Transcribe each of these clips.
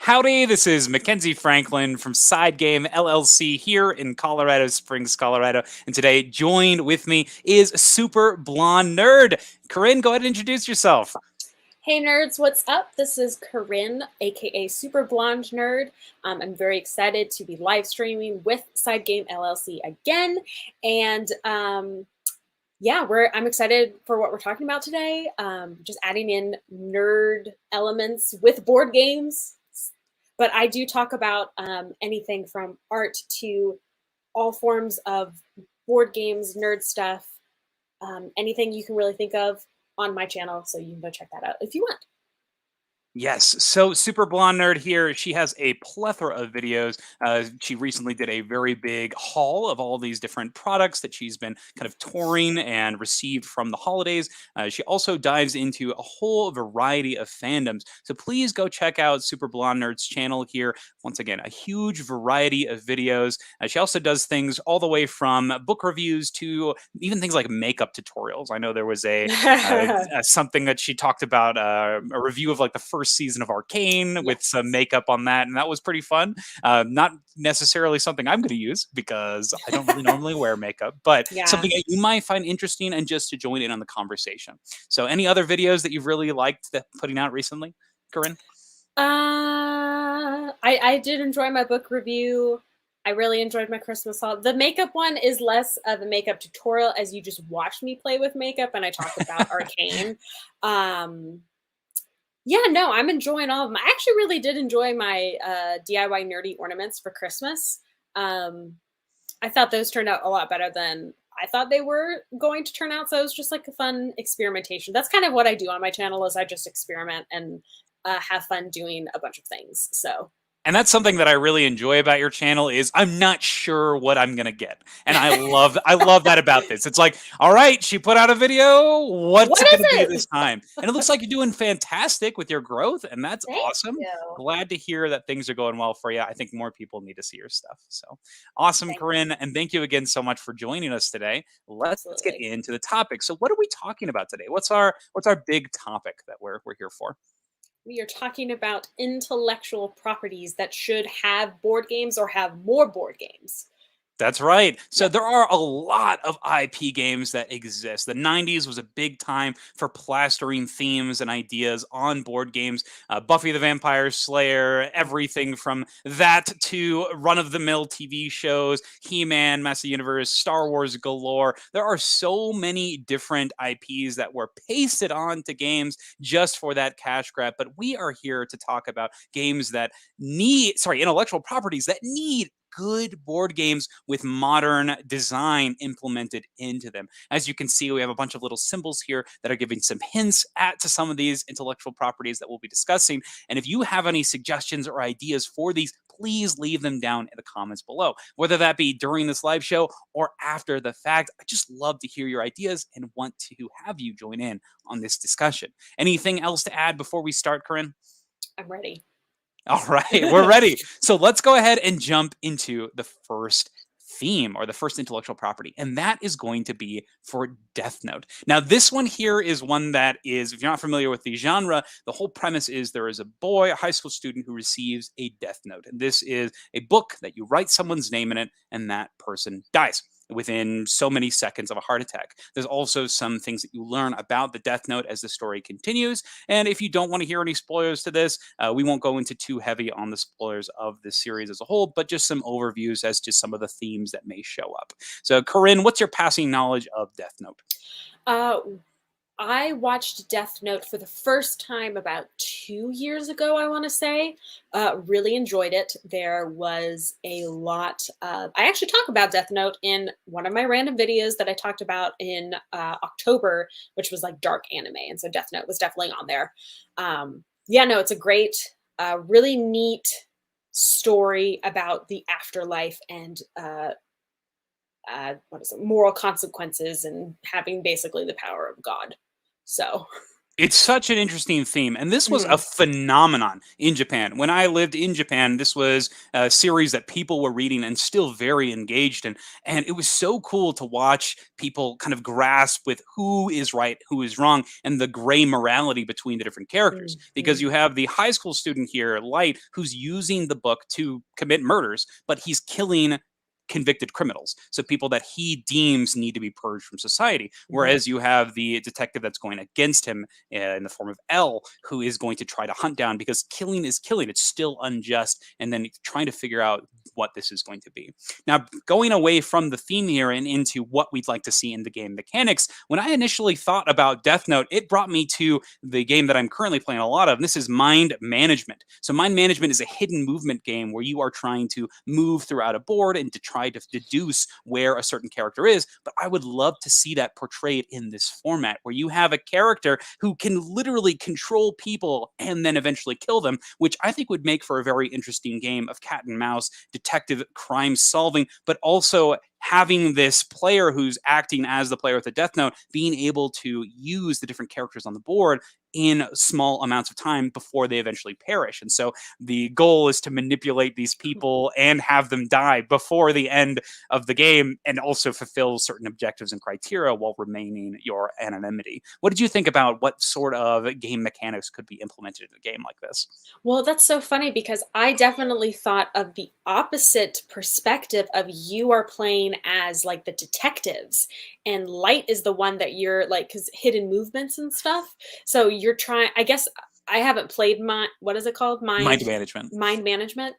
Howdy, this is Mackenzie Franklin from SideGame LLC here in Colorado Springs, Colorado. And today, joined with me is Super Blonde Nerd. Corinne, go ahead and introduce yourself. Hey nerds, what's up? This is Corinne, aka Super Blonde Nerd. I'm very excited to be live streaming with SideGame LLC again. And yeah, I'm excited for what we're talking about today. Just adding in nerd elements with board games. But I do talk about anything from art to all forms of board games, nerd stuff, anything you can really think of on my channel. So you can go check that out if you want. Yes, so Super Blonde Nerd here. She has a plethora of videos. She recently did a very big haul of all these different products that she's been kind of touring and received from the holidays. She also dives into a whole variety of fandoms. So please go check out Super Blonde Nerd's channel here. Once again, a huge variety of videos. She also does things all the way from book reviews to even things like makeup tutorials. I know there was something that she talked about, a review of like the first season of Arcane with some makeup on that, and that was pretty fun. Not necessarily something I'm going to use because I don't really normally wear makeup, but something that you might find interesting and just to join in on the conversation. So any other videos that you've really liked that putting out recently, Corinne? I did enjoy my book review. I really enjoyed my Christmas haul. The makeup one is less of a makeup tutorial as you just watch me play with makeup and I talk about Arcane. Yeah, no, I'm enjoying all of them. I actually really did enjoy my DIY nerdy ornaments for Christmas. I thought those turned out a lot better than I thought they were going to turn out. So it was just like a fun experimentation. That's kind of what I do on my channel is I just experiment and have fun doing a bunch of things. So. And that's something that I really enjoy about your channel is I'm not sure what I'm gonna get. And I love that about this. It's like, all right, she put out a video. What's it gonna be this time? And it looks like you're doing fantastic with your growth, and that's awesome. Glad to hear that things are going well for you. I think more people need to see your stuff. So awesome, Corinne. And thank you again so much for joining us today. Let's get into the topic. So what are we talking about today? What's our big topic that we're here for? We are talking about intellectual properties that should have board games or have more board games. That's right. So there are a lot of IP games that exist. The 90s was a big time for plastering themes and ideas on board games. Buffy the Vampire Slayer, everything from that to run-of-the-mill TV shows, He-Man, Master Universe, Star Wars galore. There are so many different IPs that were pasted onto games just for that cash grab. But we are here to talk about games that intellectual properties that need good board games with modern design implemented into them. As you can see, we have a bunch of little symbols here that are giving some hints to some of these intellectual properties that we'll be discussing. And if you have any suggestions or ideas for these, please leave them down in the comments below, whether that be during this live show or after the fact. I just love to hear your ideas and want to have you join in on this discussion. Anything else to add before we start, Corinne? I'm ready. All right, we're ready. So let's go ahead and jump into the first theme or the first intellectual property, and that is going to be for Death Note. Now, this one here is one that is, if you're not familiar with the genre, the whole premise is there is a boy, a high school student, who receives a Death Note. And this is a book that you write someone's name in it, and that person dies within so many seconds of a heart attack. There's also some things that you learn about the Death Note as the story continues. And if you don't want to hear any spoilers to this, we won't go into too heavy on the spoilers of the series as a whole, but just some overviews as to some of the themes that may show up. So, Corinne, what's your passing knowledge of Death Note? I watched Death Note for the first time about 2 years ago, I want to say. Really enjoyed it. There was a lot of... I actually talk about Death Note in one of my random videos that I talked about in October, which was like dark anime. And so Death Note was definitely on there. Yeah, no, it's a great, really neat story about the afterlife and moral consequences and having basically the power of God. So It's such an interesting theme, and this was a Mhm. phenomenon in Japan. When I lived in Japan, this was a series that people were reading and still very engaged in, and it was so cool to watch people kind of grasp with who is right, who is wrong, and the gray morality between the different characters. Because Mhm. you have the high school student here, Light, who's using the book to commit murders, but he's killing convicted criminals, so people that he deems need to be purged from society. Mhm. Whereas you have the detective that's going against him in the form of L, who is going to try to hunt down, because killing is killing. It's still unjust. And then trying to figure out what this is going to be. Now, going away from the theme here and into what we'd like to see in the game mechanics, when I initially thought about Death Note, it brought me to the game that I'm currently playing a lot of. And this is Mind Management. So, Mind Management is a hidden movement game where you are trying to move throughout a board and to try to deduce where a certain character is. But I would love to see that portrayed in this format where you have a character who can literally control people and then eventually kill them, which I think would make for a very interesting game of cat and mouse, detective crime solving, but also having this player who's acting as the player with the Death Note being able to use the different characters on the board in small amounts of time before they eventually perish. And so the goal is to manipulate these people and have them die before the end of the game, and also fulfill certain objectives and criteria while remaining your anonymity. What did you think about what sort of game mechanics could be implemented in a game like this? Well, that's so funny because I definitely thought of the opposite perspective of you are playing as like the detectives and Light is the one that you're like cuz hidden movements and stuff. So you're trying I guess I haven't played my what is it called? Mind management. Mind management.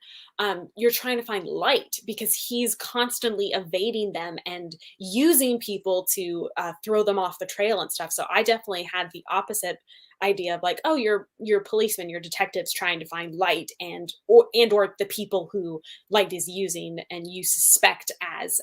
You're trying to find Light because he's constantly evading them and using people to throw them off the trail and stuff. So I definitely had the opposite idea of like, oh, you're policemen, you're detectives trying to find Light and or the people who Light is using and you suspect as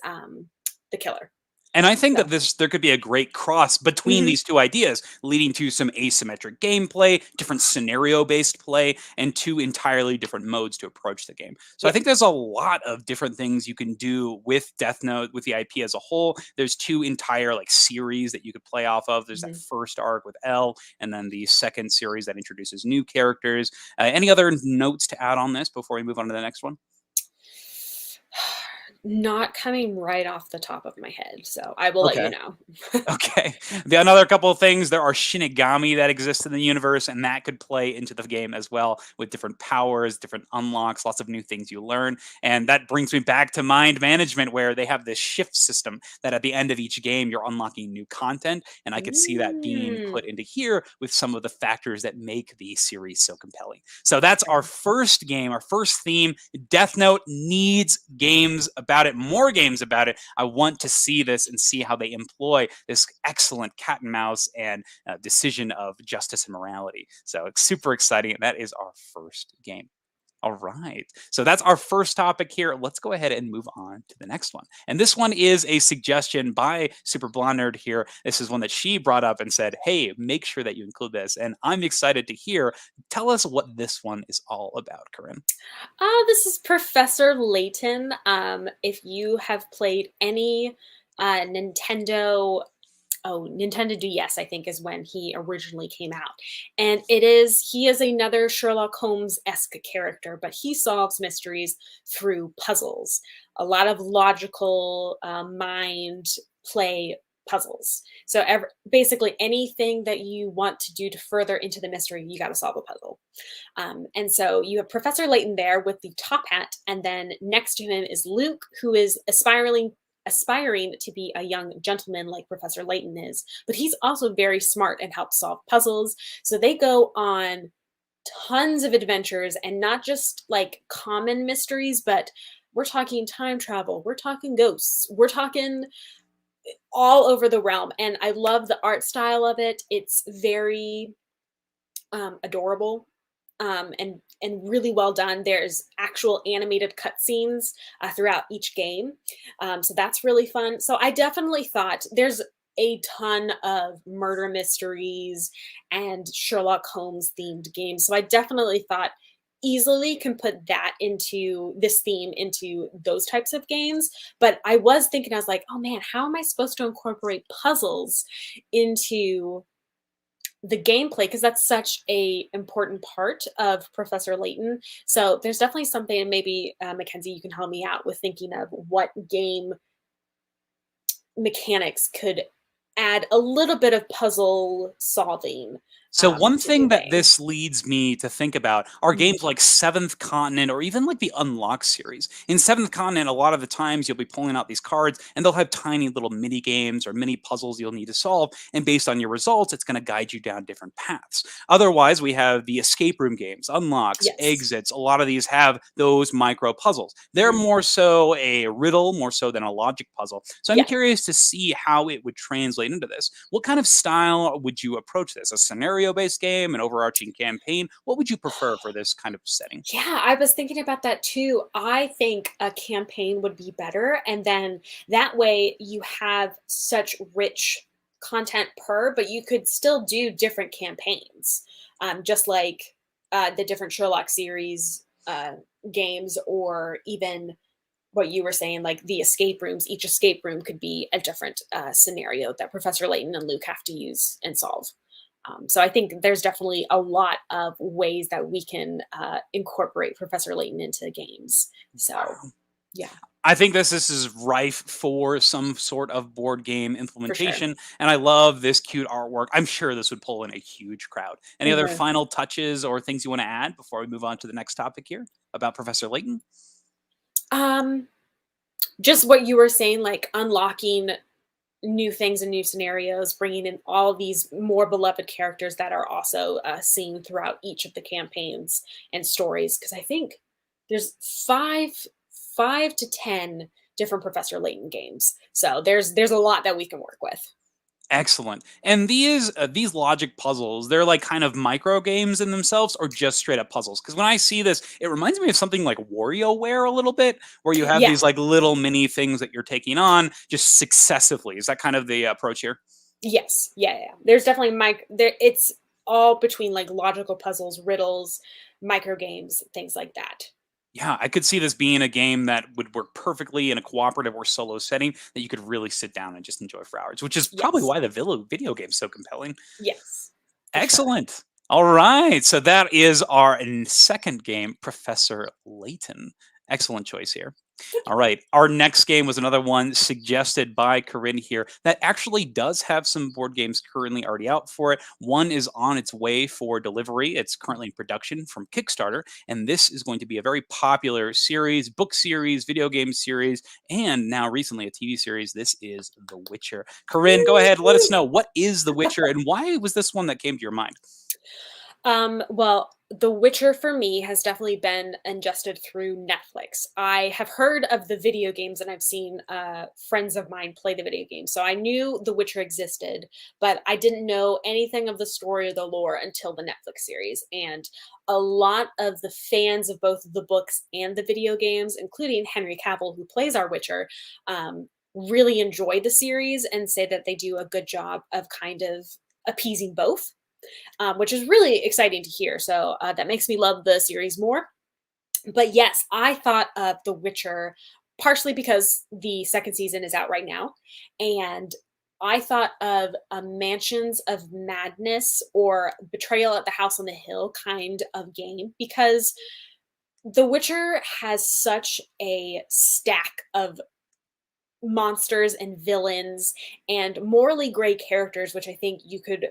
the killer. And I think that So this there could be a great cross between mhm. these two ideas, leading to some asymmetric gameplay, different scenario-based play, and two entirely different modes to approach the game. So I Yeah. think there's a lot of different things you can do with Death Note, with the IP as a whole. There's two entire like series that you could play off of. There's that Mhm. first arc with L, and then the second series that introduces new characters. Any other notes to add on this before we move on to the next one? Not coming right off the top of my head, so I will let you Okay. know. Okay. The another couple of things, there are Shinigami that exist in the universe, and that could play into the game as well with different powers, different unlocks, lots of new things you learn. And that brings me back to Mind Management, where they have this shift system that at the end of each game, you're unlocking new content. And I could see that being Mm. put into here with some of the factors that make the series so compelling. So that's our Okay. first game, our first theme. Death Note needs games about it, more games about it. I want to see this and see how they employ this excellent cat and mouse and decision of justice and morality. So it's super exciting. And that is our first game. All right. So that's our first topic here. Let's go ahead and move on to the next one. And this one is a suggestion by Super Blonde Nerd here. This is one that she brought up and said, hey, make sure that you include this. And I'm excited to hear. Tell us what this one is all about, Corinne. This is Professor Layton. If you have played any Nintendo Nintendo DS, I think, is when he originally came out. And he is another Sherlock Holmes-esque character, but he solves mysteries through puzzles. A lot of logical mind play puzzles. So basically anything that you want to do to further into the mystery, you got to solve a puzzle. And so you have Professor Layton there with the top hat, and then next to him is Luke, who is aspiring to be a young gentleman like Professor Layton is, but he's also very smart and helps solve puzzles. So they go on tons of adventures and not just like common mysteries, but we're talking time travel, we're talking ghosts, we're talking all over the realm. And I love the art style of it. It's very adorable and really well done. There's actual animated cutscenes throughout each game, so that's really fun. So I definitely thought there's a ton of murder mysteries and Sherlock Holmes themed games. So I definitely thought easily can put that into this theme into those types of games. But I was thinking, I was like, oh man, how am I supposed to incorporate puzzles into the gameplay, because that's such a important part of Professor Layton. So there's definitely something, and maybe Mackenzie, you can help me out with thinking of what game mechanics could add a little bit of puzzle solving So one to the thing that game. this leads me to think about are Mhm. games like Seventh Continent or even like the Unlock series. In Seventh Continent, a lot of the times you'll be pulling out these cards and they'll have tiny little mini games or mini puzzles you'll need to solve. And based on your results, it's going to guide you down different paths. Otherwise, we have the escape room games, unlocks, Yes. exits. A lot of these have those micro puzzles. They're Mhm. more so a riddle, more so than a logic puzzle. So I'm Yeah. curious to see how it would translate into this. What kind of style would you approach this? A scenario based game, an overarching campaign? What would you prefer for this kind of setting? Yeah, I was thinking about that too. I think a campaign would be better. And then that way you have such rich content per, but you could still do different campaigns. Just like the different Sherlock series games, or even what you were saying, like the escape rooms. Each escape room could be a different scenario that Professor Layton and Luke have to use and solve. So I think there's definitely a lot of ways that we can incorporate Professor Layton into games. So Wow. yeah, I think this is rife for some sort of board game for sure. implementation, and I love this cute artwork. I'm sure this would pull in a huge crowd. Any other Mhm. final touches or things you want to add before we move on to the next topic here about Professor Layton? Um, just what you were saying, like unlocking new things and new scenarios, bringing in all these more beloved characters that are also seen throughout each of the campaigns and stories. Because I think there's five to 10 different Professor Layton games. So there's a lot that we can work with. Excellent. And these logic puzzles, they're like kind of micro games in themselves, or just straight up puzzles. Because when I see this, it reminds me of something like WarioWare a little bit, where you have Yeah. these like little mini things that you're taking on just successively. Is that kind of the approach here? Yes. Yeah, yeah. There's definitely there it's all between like logical puzzles, riddles, micro games, things like that. Yeah, I could see this being a game that would work perfectly in a cooperative or solo setting that you could really sit down and just enjoy for hours, which is probably Yes. why the video game is so compelling. Yes. For sure. Excellent. All right. So that is our second game, Professor Layton. Excellent choice here. Thank All you. right. Our next game was another one suggested by Corinne here that actually does have some board games currently already out for it. One is on its way for delivery. It's currently in production from Kickstarter. And this is going to be a very popular series, book series, video game series, and now recently a TV series. This is The Witcher. Corinne, go ahead. Let us know, what is The Witcher and why was this one that came to your mind? Well, The Witcher for me has definitely been ingested through Netflix. I have heard of the video games and I've seen friends of mine play the video games. So I knew The Witcher existed, but I didn't know anything of the story or the lore until the Netflix series. And a lot of the fans of both the books and the video games, including Henry Cavill, who plays our Witcher, really enjoy the series and say that they do a good job of kind of appeasing both, which is really exciting to hear. So that makes me love the series more. But yes, I thought of The Witcher partially because the second season is out right now. And I thought of a Mansions of Madness or Betrayal at the House on the Hill kind of game, because The Witcher has such a stack of monsters and villains and morally gray characters, which I think you could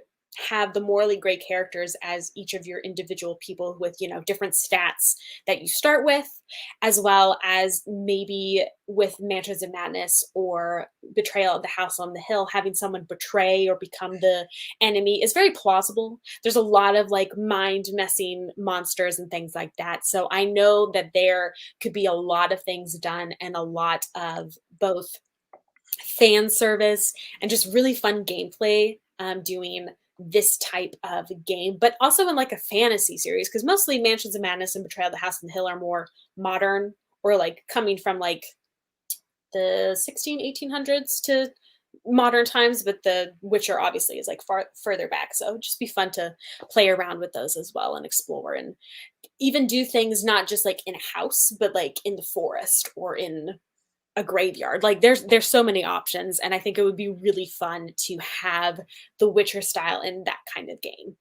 have the morally gray characters as each of your individual people with, different stats that you start with, as well as maybe with Mansions of Madness or Betrayal of the House on the Hill, having someone betray or become the enemy is very plausible. There's a lot of like mind messing monsters and things like that. So I know that there could be a lot of things done and a lot of both fan service and just really fun gameplay doing this type of game, but also in like a fantasy series, because mostly Mansions of Madness and Betrayal of the House on the Hill are more modern, or like coming from like the 1800s to modern times, but the Witcher obviously is like far further back. So it'd just be fun to play around with those as well and explore and even do things not just like in a house, but like in the forest or in a graveyard. Like there's so many options, and I think it would be really fun to have the Witcher style in that kind of game.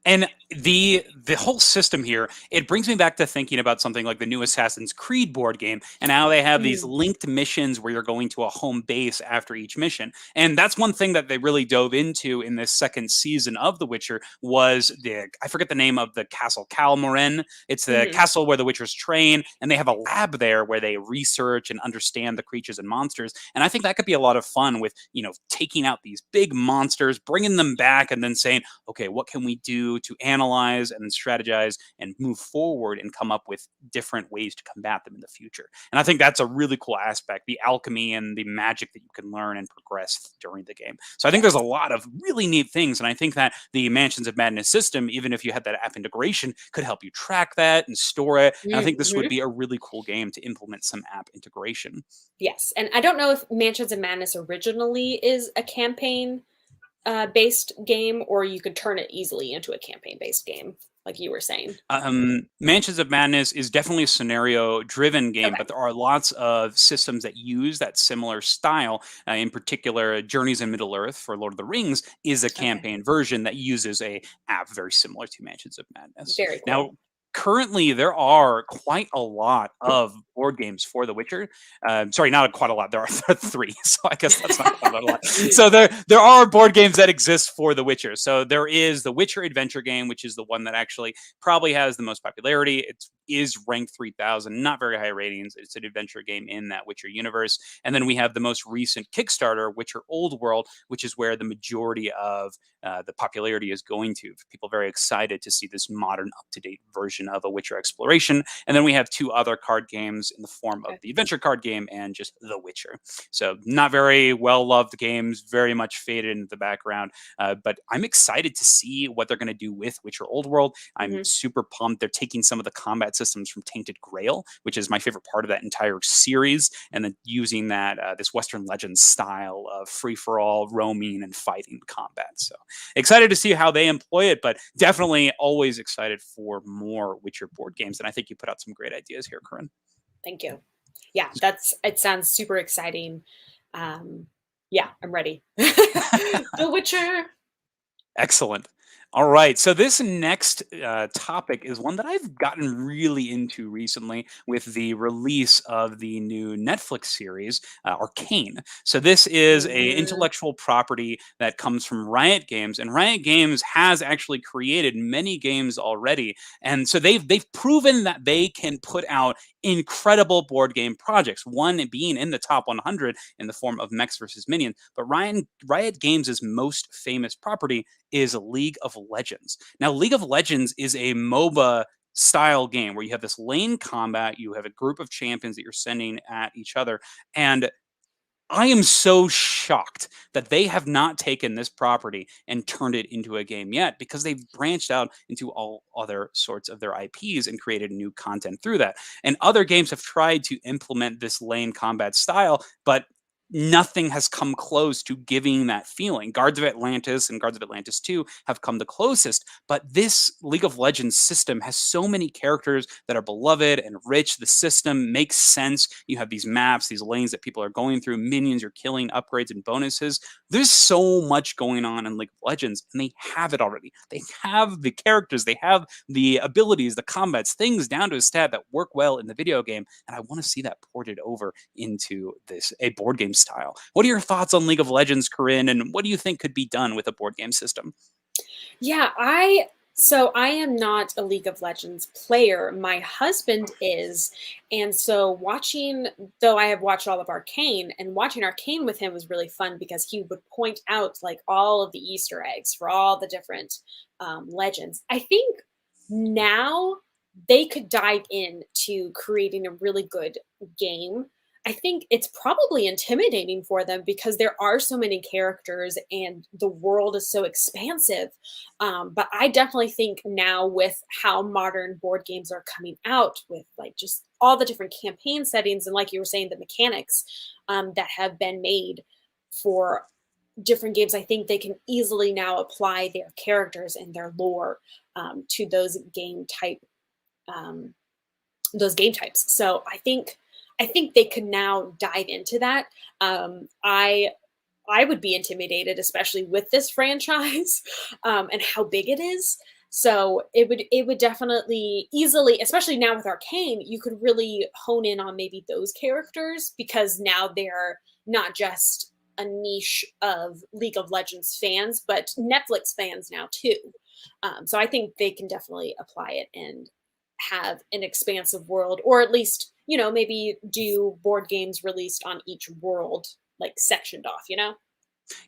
And the whole system here, it brings me back to thinking about something like the new Assassin's Creed board game and how they have these Mm, linked missions where you're going to a home base after each mission. And that's one thing that they really dove into in this second season of The Witcher was the I forget the name of the castle, Calmoren. It's the mhm. castle where the Witchers train, and they have a lab there where they research and understand the creatures and monsters. And I think that could be a lot of fun with, taking out these big monsters, bringing them back, and then saying, okay, what can we do to analyze and strategize and move forward and come up with different ways to combat them in the future? And I think that's a really cool aspect, the alchemy and the magic that you can learn and progress during the game. So I think there's a Yes. lot of really neat things. And I think that the Mansions of Madness system, even if you had that app integration, could help you track that and store it. And I think this would Mhm. be a really cool game to implement some app integration. Yes, and I don't know if Mansions of Madness originally is a campaign based game, or you could turn it easily into a campaign based game, like you were saying. Mansions of Madness is definitely a scenario-driven game, Okay. but there are lots of systems that use that similar style. In particular, Journeys in Middle Earth for Lord of the Rings is a Okay. campaign version that uses a app very similar to Mansions of Madness. Very Now, cool. currently there are quite a lot of board games for The Witcher. Sorry, not quite a lot. There are three, so I guess that's not quite a lot. So there are board games that exist for The Witcher. So there is the Witcher Adventure game, which is the one that actually probably has the most popularity. It is ranked 3,000, not very high ratings. It's an adventure game in that Witcher universe. And then we have the most recent Kickstarter, Witcher Old World, which is where the majority of the popularity is going to. People very excited to see this modern, up to date version of a Witcher exploration. And then we have two other card games in the form of Okay. the adventure card game and just The Witcher. So, not very well loved games, very much faded into the background. But I'm excited to see what they're going to do with Witcher Old World. I'm Hmm. super pumped. They're taking some of the combat systems from Tainted Grail, which is my favorite part of that entire series, and then using that this Western Legends style of free for all roaming and fighting combat. So excited to see how they employ it, but definitely always excited for more Witcher board games. And I think you put out some great ideas here, Corinne. Thank you. Yeah, it sounds super exciting. Um, yeah, I'm ready. The Witcher. Excellent. All right. So this next topic is one that I've gotten really into recently with the release of the new Netflix series, Arcane. So this is a Mhm. intellectual property that comes from Riot Games, and Riot Games has actually created many games already, and so they've proven that they can put out incredible board game projects. One being in the top 100 in the form of Mechs versus Minions, but Riot Games' most famous property is League of Legends. Now, League of Legends is a MOBA style game where you have this lane combat, you have a group of champions that you're sending at each other, and I am so shocked that they have not taken this property and turned it into a game yet, because they've branched out into all other sorts of their IPs and created new content through that. And other games have tried to implement this lane combat style, but nothing has come close to giving that feeling. Guards of Atlantis and Guards of Atlantis 2 have come the closest, but this League of Legends system has so many characters that are beloved and rich. The system makes sense. You have these maps, these lanes that people are going through, minions you're killing, upgrades and bonuses. There's so much going on in League of Legends, and they have it already. They have the characters, they have the abilities, the combats, things down to a stat that work well in the video game, and I want to see that ported over into this a board game style. What are your thoughts on League of Legends, Corinne, and what do you think could be done with a board game system? Yeah, I am not a League of Legends player. My husband is. And so watching, though I have watched all of Arcane, and watching Arcane with him was really fun because he would point out like all of the Easter eggs for all the different legends. I think now they could dive in to creating a really good game. I think it's probably intimidating for them because there are so many characters and the world is so expansive. But I definitely think now, with how modern board games are coming out, with like just all the different campaign settings and, like you were saying, the mechanics that have been made for different games, I think they can easily now apply their characters and their lore to um, those game types. So I think I think they could now dive into that. I would be intimidated, especially with this franchise, and how big it is. So it would definitely easily, especially now with Arcane, you could really hone in on maybe those characters because now they're not just a niche of League of Legends fans, but Netflix fans now too. So I think they can definitely apply it and have an expansive world, or at least, maybe do board games released on each world, like sectioned off, make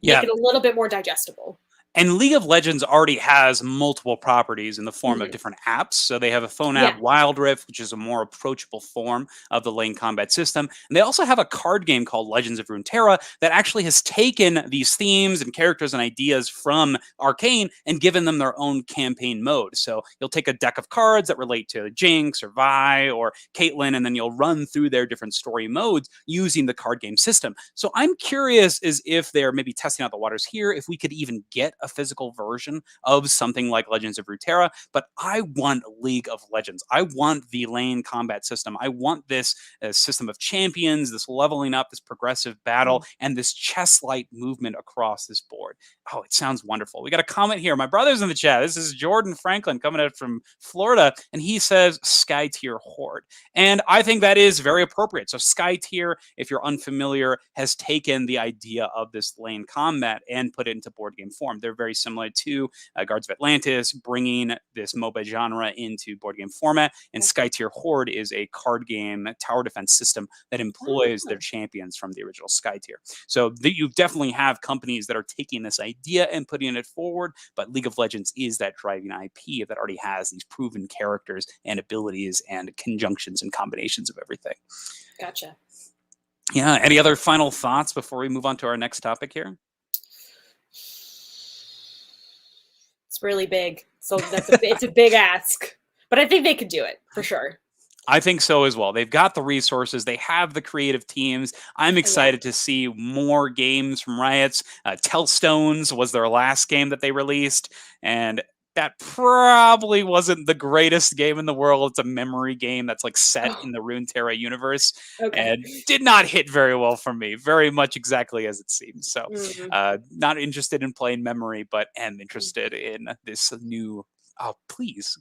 Yeah, it a little bit more digestible. and League of Legends already has multiple properties in the form of Mhm. different apps. So they have a phone Yeah. app, Wild Rift, which is a more approachable form of the lane combat system. And they also have a card game called Legends of Runeterra that actually has taken these themes and characters and ideas from Arcane and given them their own campaign mode. So you'll take a deck of cards that relate to Jinx or Vi or Caitlyn, and then you'll run through their different story modes using the card game system. So I'm curious as if they're maybe testing out the waters here, if we could even get a physical version of something like Legends of Runeterra. But I want League of Legends. I want the lane combat system. I want this system of champions, this leveling up, this progressive battle, Mm. and this chess-like movement across this board. Oh, it sounds wonderful. We got a comment here. My brother's in the chat. This is Jordan Franklin coming out from Florida, and he says Sky Tier Horde. And I think that is very appropriate. So Sky Tier, if you're unfamiliar, has taken the idea of this lane combat and put it into board game form. They're very similar to Guards of Atlantis, bringing this MOBA genre into board game format. And Okay. Sky Tier Horde is a card game tower defense system that employs their Oh, champions from the original Sky Tier. So you definitely have companies that are taking this idea and putting it forward, but League of Legends is that driving IP that already has these proven characters and abilities and conjunctions and combinations of everything. gotcha. Yeah. Any other final thoughts before we move on to our next topic here? It's really big. So it's a big ask. But I think they could do it for sure. I think so as well. They've got the resources, they have the creative teams. I'm Oh, yeah. excited to see more games from Riot's. Tellstones was their last game that they released, and that probably wasn't the greatest game in the world. It's a memory game that's like set Oh, in the Runeterra universe okay. and did not hit very well for me, very much exactly as it seems. So, Mm, not interested in playing memory, but am mm. interested in this new. Oh, please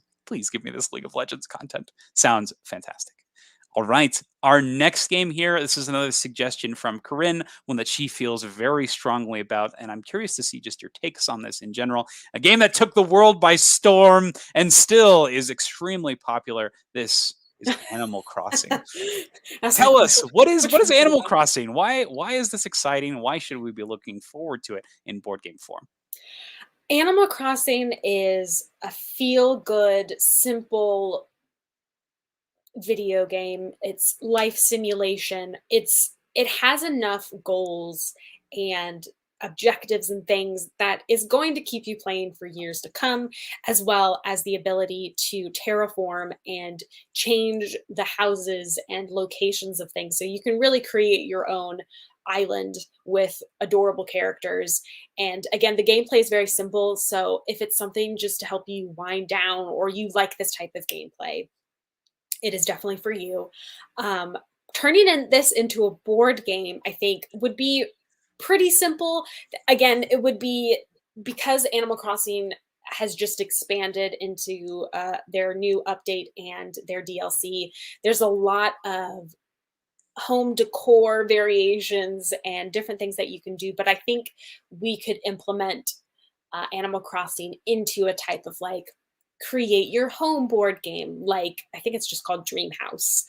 give me this League of Legends content. Sounds fantastic. All right. Our next game here, this is another suggestion from Corinne, one that she feels very strongly about. And I'm curious to see just your takes on this in general. A game that took the world by storm and still is extremely popular. This is Animal Crossing. I was like, Tell us, which what is one? Animal Crossing? Why is this exciting? Why should we be looking forward to it in board game form? Animal Crossing is a feel good, simple video game. It's life simulation. It has enough goals and objectives and things that is going to keep you playing for years to come, as well as the ability to terraform and change the houses and locations of things. So you can really create your own island with adorable characters. And again, the gameplay is very simple. So if it's something just to help you wind down or you like this type of gameplay, it is definitely for you. Um, Turning this into a board game, I think, would be pretty simple. Again, it would be because Animal Crossing has just expanded into their new update and their DLC. There's a lot of home decor variations and different things that you can do, but I think we could implement Animal Crossing into a type of like create your home board game. Like I think it's just called Dream House.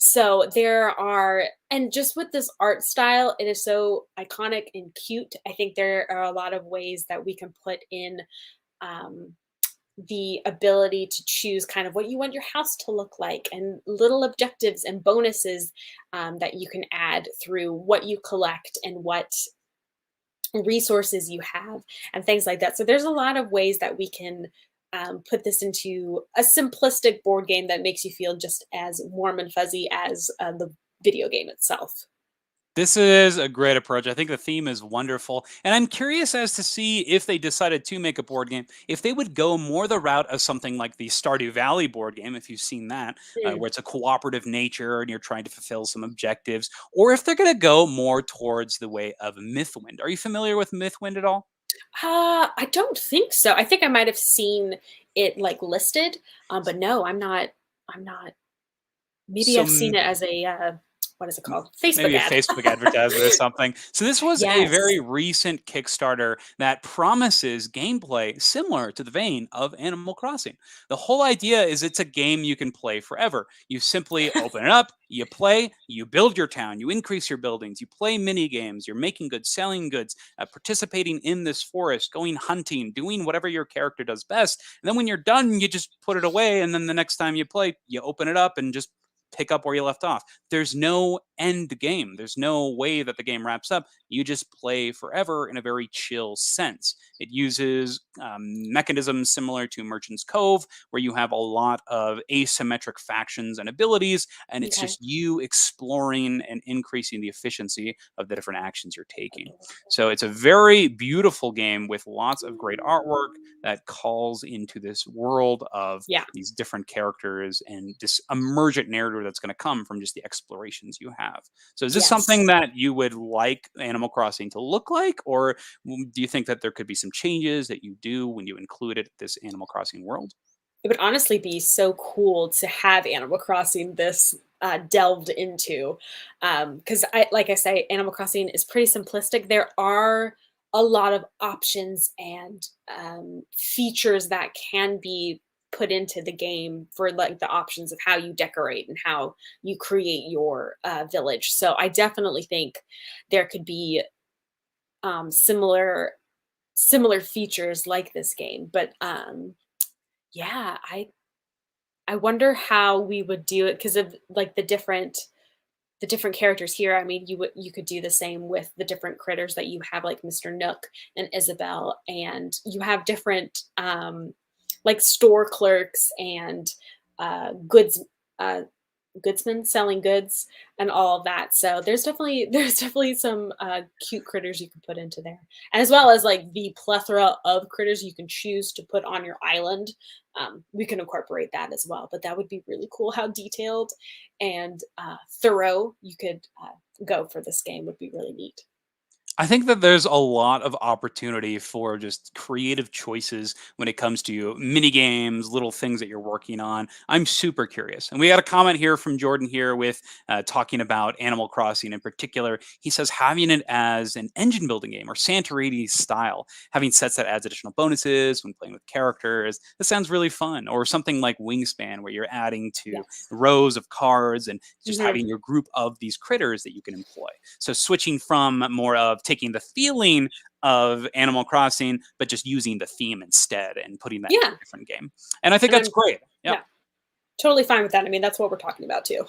So there are, and just with this art style, it is so iconic and cute. I think there are a lot of ways that we can put in um, the ability to choose kind of what you want your house to look like and little objectives and bonuses that you can add through what you collect and what resources you have and things like that. So there's a lot of ways that we can put this into a simplistic board game that makes you feel just as warm and fuzzy as the video game itself. This is a great approach. I think the theme is wonderful. And I'm curious as to see if they decided to make a board game, if they would go more the route of something like the Stardew Valley board game, if you've seen that, Mm. where it's a cooperative nature and you're trying to fulfill some objectives, or if they're going to go more towards the way of Mythwind. Are you familiar with Mythwind at all? I don't think so. I think I might have seen it like listed, but no, I'm not. I'm not. Maybe So I've seen it as a what is it called? Facebook maybe a ad. Facebook advertisement or something. So this was a Yes. very recent Kickstarter that promises gameplay similar to the vein of Animal Crossing. The whole idea is it's a game you can play forever. You simply open it up, you play, you build your town, you increase your buildings, you play mini games, you're making goods, selling goods, participating in this forest, going hunting, doing whatever your character does best. And then when you're done, you just put it away. And then the next time you play, you open it up and just pick up where you left off. There's no end game. There's no way that the game wraps up. You just play forever in a very chill sense. It uses mechanisms similar to Merchant's Cove, where you have a lot of asymmetric factions and abilities, and it's Okay. just you exploring and increasing the efficiency of the different actions you're taking. So it's a very beautiful game with lots of great artwork that calls into this world of Yeah. these different characters and this emergent narrative that's going to come from just the explorations you have. So is this Yes. something that you would like Animal Crossing to look like, or do you think that there could be some changes that you do when you include it this Animal Crossing world? It would honestly be so cool to have Animal Crossing this delved into, because I, like I say, Animal Crossing is pretty simplistic. There are a lot of options and features that can be put into the game for like the options of how you decorate and how you create your village. So I definitely think there could be similar features like this game, but yeah, I wonder how we would do it because of like the different characters here. I mean, you could do the same with the different critters that you have, like Mr. Nook and Isabel, and you have different like store clerks and goods uh, goodsmen selling goods and all of that. So there's definitely some cute critters you can put into there, as well as like the plethora of critters you can choose to put on your island. We can incorporate that as well, but that would be really cool. How detailed and thorough you could go for this game would be really neat. I think that there's a lot of opportunity for just creative choices when it comes to mini games, little things that you're working on. I'm super curious. And we got a comment here from Jordan here with talking about Animal Crossing in particular. He says having it as an engine building game or Santorini style, having sets that adds additional bonuses when playing with characters. This sounds really fun. Or something like Wingspan, where you're adding to Yes. rows of cards and just Hmm. having your group of these critters that you can employ. So switching from more of taking the feeling of Animal Crossing, but just using the theme instead and putting that into Yeah, a different game. And I think and that's I'm great. Yeah. yeah, totally fine with that. I mean, that's what we're talking about too.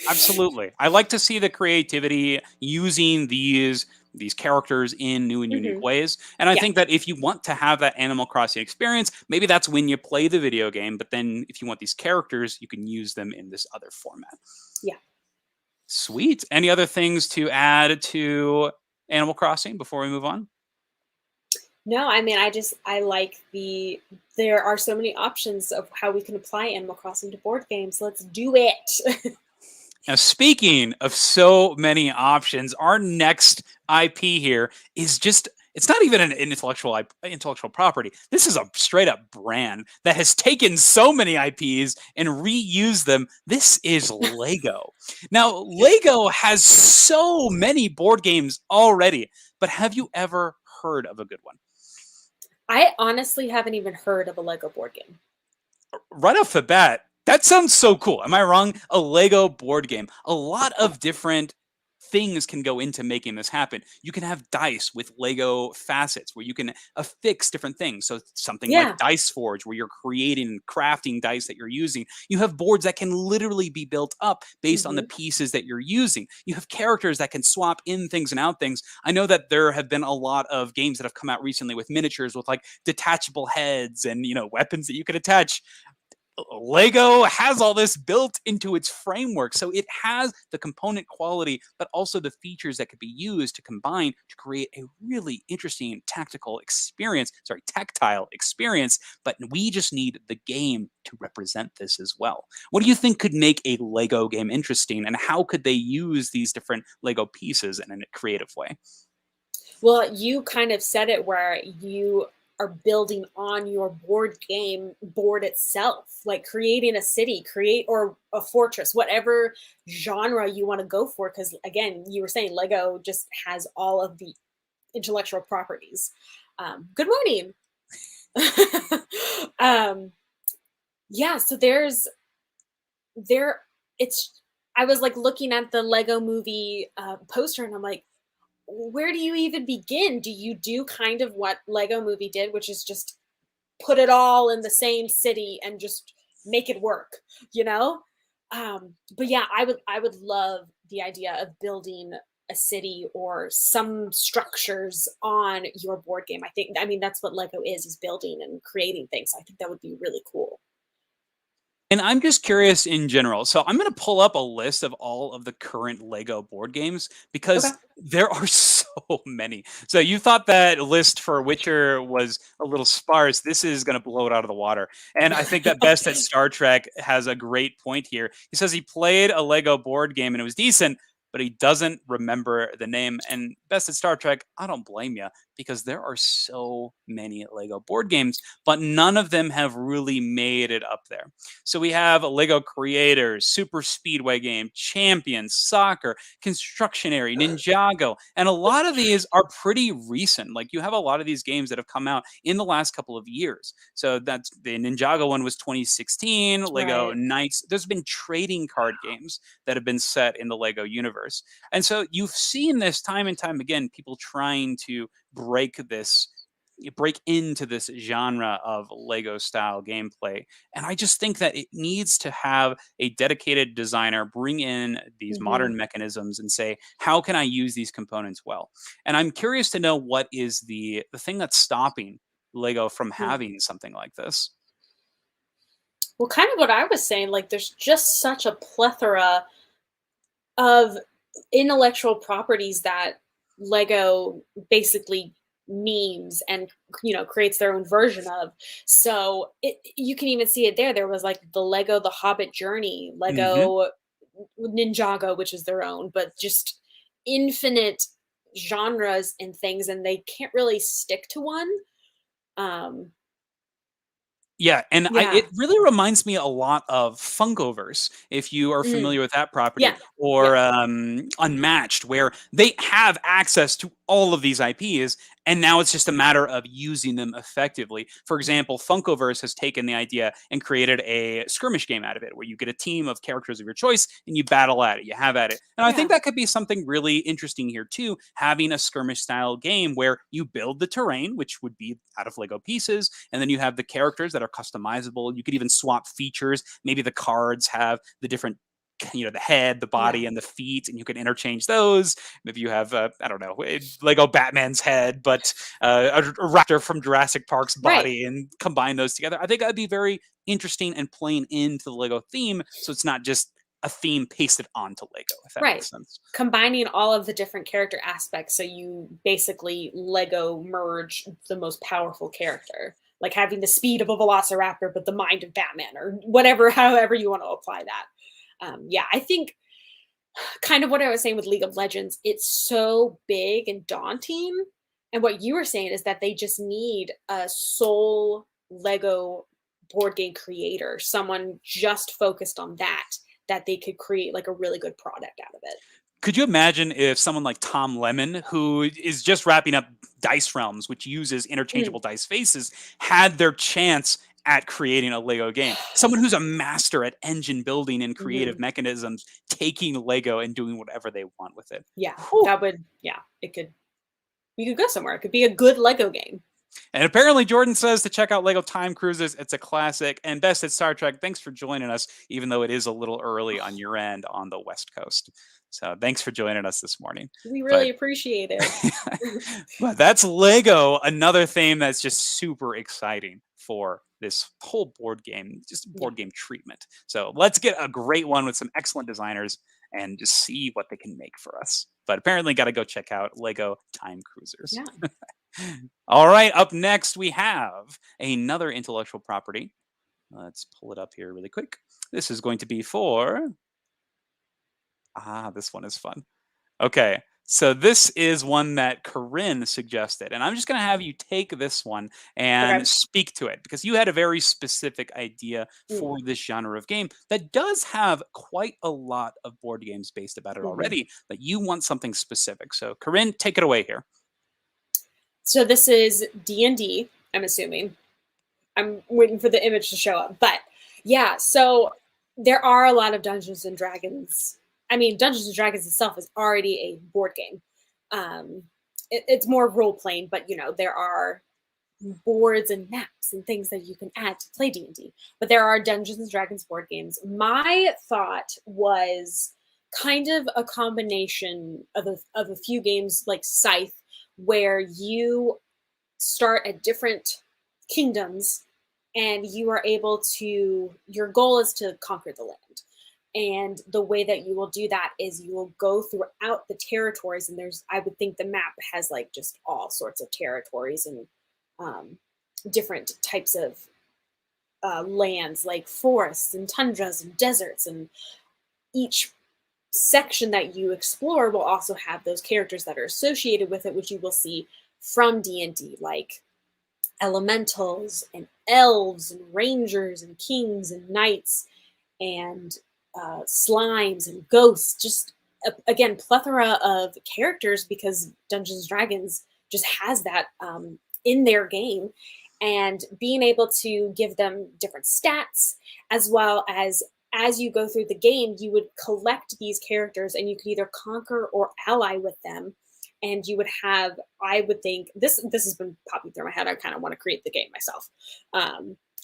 Absolutely. I like to see the creativity using these characters in new and unique Hmm. ways. And I Yeah, think that if you want to have that Animal Crossing experience, maybe that's when you play the video game. But then if you want these characters, you can use them in this other format. yeah. Sweet. Any other things to add to Animal Crossing before we move on? No, I mean, I like there are so many options of how we can apply Animal Crossing to board games. Let's do it. Now, speaking of so many options, our next IP here is just, it's not even an intellectual property. This is a straight up brand that has taken so many IPs and reused them. This is Lego. Now, Lego has so many board games already, but have you ever heard of a good one? I honestly haven't even heard of a Lego board game. Right off the bat, that sounds so cool. Am I wrong? A Lego board game. A lot of different things can go into making this happen. You can have dice with Lego facets where you can affix different things. So something like Yeah. Dice Forge, where you're creating and crafting dice that you're using. You have boards that can literally be built up based on the Hmm. pieces that you're using. You have characters that can swap in things and out things. I know that there have been a lot of games that have come out recently with miniatures with like detachable heads and weapons that you could attach. Lego has all this built into its framework. So it has the component quality, but also the features that could be used to combine to create a really interesting tactile experience. But we just need the game to represent this as well. What do you think could make a Lego game interesting, and how could they use these different Lego pieces in a creative way? Well, you kind of said it where you are building on your board game board itself, like creating a city, create or a fortress, whatever genre you want to go for. Because again, you were saying Lego just has all of the intellectual properties. Good morning. um, yeah, so there it's I was like looking at the Lego movie poster and I'm like, where do you even begin? Do you do kind of what Lego movie did, which is just put it all in the same city and just make it work, you know? But yeah, I would love the idea of building a city or some structures on your board game. I mean that's what Lego is building and creating things. I think that would be really cool. And I'm just curious in general. So I'm going to pull up a list of all of the current Lego board games Okay. because there are so many. So you thought that list for Witcher was a little sparse. This is going to blow it out of the water. And I think that Best at Star Trek has a great point here. He says he played a Lego board game and it was decent, but he doesn't remember the name. And Best at Star Trek, I don't blame you because there are so many Lego board games, but none of them have really made it up there. So we have Lego Creators, Super Speedway Game, Champions, Soccer, Constructionary, Ninjago, and a lot of these are pretty recent. Like you have a lot of these games that have come out in the last couple of years. So that's the Ninjago one was 2016, Lego Right. Knights. There's been trading card games that have been set in the Lego universe. And so you've seen this time and time again, people trying to break into this genre of Lego style gameplay. And I just think that it needs to have a dedicated designer bring in these Hmm. modern mechanisms and say, how can I use these components well? And I'm curious to know what is the thing that's stopping Lego from having something like this. Well, kind of what I was saying, like there's just such a plethora of intellectual properties that Lego basically memes and creates their own version of. So you can even see it there. There was like the Lego The Hobbit Journey, Hmm. Lego Ninjago, which is their own, but just infinite genres and things, and they can't really stick to one. Um, Yeah, and yeah. it really reminds me a lot of Funkoverse, if you are Mm, familiar with that property, yeah. or Yep. Unmatched, where they have access to all of these IPs, and now it's just a matter of using them effectively. For example, Funkoverse has taken the idea and created a skirmish game out of it, where you get a team of characters of your choice and you battle at it, you have at it. And I think Yeah. that could be something really interesting here too, having a skirmish style game where you build the terrain, which would be out of Lego pieces, and then you have the characters that are customizable. You could even swap features. Maybe the cards have the different, the head, the Yeah. body, and the feet, and you can interchange those. Maybe you have, I don't know, Lego Batman's head, but a raptor from Jurassic Park's Right. body, and combine those together. I think that'd be very interesting and playing into the Lego theme, so it's not just a theme pasted onto Lego, if that Right. makes sense. Combining all of the different character aspects so you basically Lego merge the most powerful character. Like having the speed of a velociraptor, but the mind of Batman, or whatever, however you want to apply that. Yeah, I think kind of what I was saying with League of Legends, it's so big and daunting. And what you were saying is that they just need a sole Lego board game creator, someone just focused on that they could create like a really good product out of it. Could you imagine if someone like Tom Lemon, who is just wrapping up Dice Realms, which uses Mm. interchangeable dice faces, had their chance at creating a Lego game? Someone who's a master at engine building and creative Mhm. mechanisms, taking Lego and doing whatever they want with it. Yeah, Whew. that would, yeah, it could, we could go somewhere. It could be a good Lego game. And apparently Jordan says to check out Lego Time Cruisers. It's a classic. And Best at Star Trek, thanks for joining us, even though it is a little early on your end on the West Coast. So thanks for joining us this morning. We But really appreciate it. but that's Lego, another theme that's just super exciting for this whole board game, just board game treatment. So let's get a great one with some excellent designers and just see what they can make for us. But apparently got to go check out Lego Time Cruisers. Yeah. All right, up next we have another intellectual property. Let's pull it up here really quick. This is going to be for... this one is fun. Okay, so this is one that Corinne suggested, and I'm just going to have you take this one and Okay. speak to it because you had a very specific idea for this genre of game that does have quite a lot of board games based about it already, but you want something specific. So Corinne, take it away here. So this is D&D, I'm assuming. I'm waiting for the image to show up. But yeah, so there are a lot of Dungeons and Dragons. I mean, Dungeons and Dragons itself is already a board game. It's more role-playing, but, you know, there are boards and maps and things that you can add to play D&D. But there are Dungeons and Dragons board games. My thought was kind of a combination of a few games like Scythe, where you start at different kingdoms and you are able to, your goal is to conquer the land. And the way that you will do that is you will go throughout the territories, and I would think the map has like just all sorts of territories and different types of lands, like forests and tundras and deserts, and each section that you explore will also have those characters that are associated with it, which you will see from D&D, like elementals and elves and rangers and kings and knights and slimes and ghosts. Just again, plethora of characters, because Dungeons and Dragons just has that in their game, and being able to give them different stats, as well as you go through the game, you would collect these characters and you could either conquer or ally with them. And you would have, I would think, this has been popping through my head. I kind of want to create the game myself.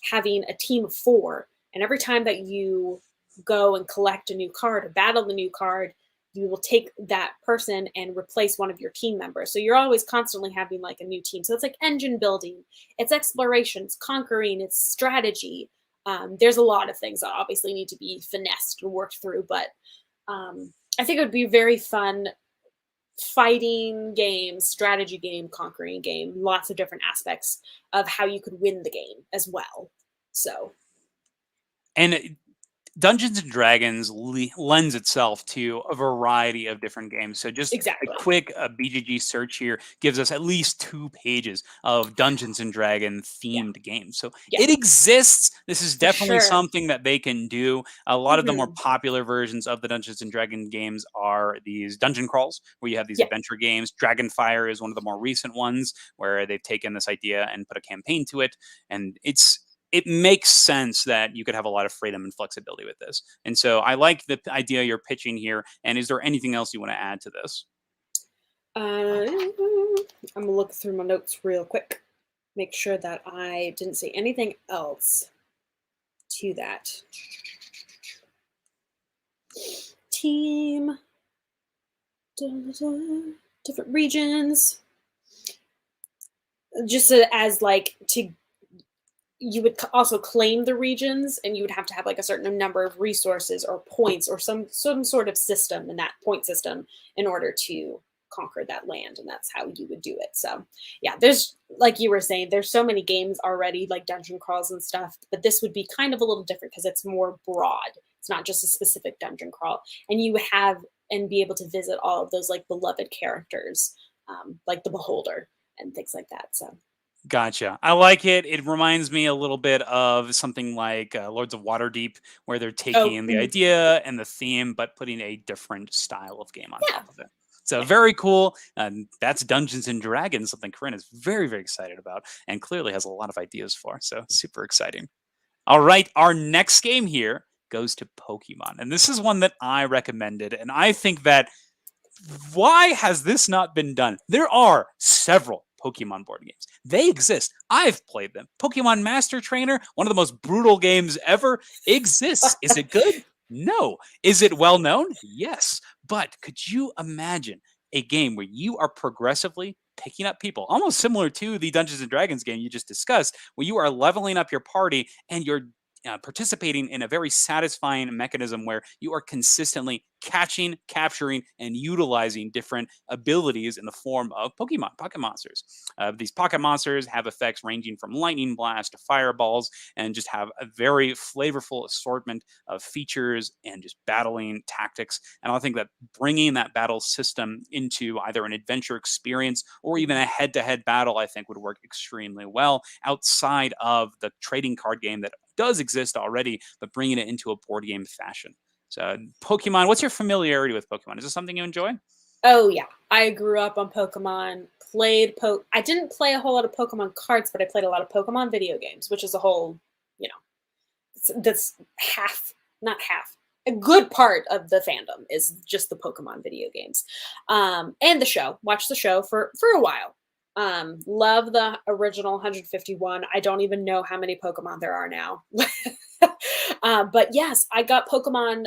Having a team of 4, and every time that you go and collect a new card or battle the new card, you will take that person and replace one of your team members. So you're always constantly having like a new team. So it's like engine building, it's exploration, it's conquering, it's strategy. There's a lot of things that obviously need to be finessed and worked through, but I think it would be very fun fighting game, strategy game, conquering game, lots of different aspects of how you could win the game as well. So. And Dungeons and Dragons lends itself to a variety of different games. So just a quick BGG search here gives us at least 2 pages of Dungeons and Dragon themed games. So it exists. This is definitely something that they can do. A lot of the more popular versions of the Dungeons and Dragon games are these dungeon crawls, where you have these adventure games. Dragonfire is one of the more recent ones where they've taken this idea and put a campaign to it. And it makes sense that you could have a lot of freedom and flexibility with this. And so I like the idea you're pitching here. And is there anything else you want to add to this? I'm going to look through my notes real quick, make sure that I didn't say anything else to that. Team, different regions. Just as like you would also claim the regions, and you would have to have like a certain number of resources or points or some sort of system in that point system in order to conquer that land, and that's how you would do it. So yeah, there's, like you were saying, there's so many games already, like dungeon crawls and stuff, but this would be kind of a little different because it's more broad. It's not just a specific dungeon crawl, and you have and be able to visit all of those like beloved characters, like the Beholder and things like that. So Gotcha. I like it. It reminds me a little bit of something like Lords of Waterdeep, where they're taking the idea and the theme, but putting a different style of game on top of it. So very cool. And that's Dungeons and Dragons, something Corinne is very, very excited about and clearly has a lot of ideas for. So super exciting. All right. Our next game here goes to Pokemon. And this is one that I recommended. And I think that why has this not been done? There are several Pokemon board games. They exist. I've played them. Pokemon Master Trainer, one of the most brutal games ever, exists. Is it good? No. Is it well known? Yes. But could you imagine a game where you are progressively picking up people, almost similar to the Dungeons and Dragons game you just discussed, where you are leveling up your party and you're participating in a very satisfying mechanism where you are consistently catching, capturing, and utilizing different abilities in the form of pocket monsters. These pocket monsters have effects ranging from lightning blast to fireballs, and just have a very flavorful assortment of features and just battling tactics. And I think that bringing that battle system into either an adventure experience or even a head-to-head battle, I think would work extremely well outside of the trading card game that does exist already, but bringing it into a board game fashion. So, Pokemon, what's your familiarity with Pokemon? Is this something you enjoy? Oh yeah, I grew up on Pokemon. I didn't play a whole lot of Pokemon cards, but I played a lot of Pokemon video games, which is a whole, you know, that's half, not half, a good part of the fandom is just the Pokemon video games, and the show. Watched the show for a while. Love the original 151. I don't even know how many Pokemon there are now. But yes, I got Pokemon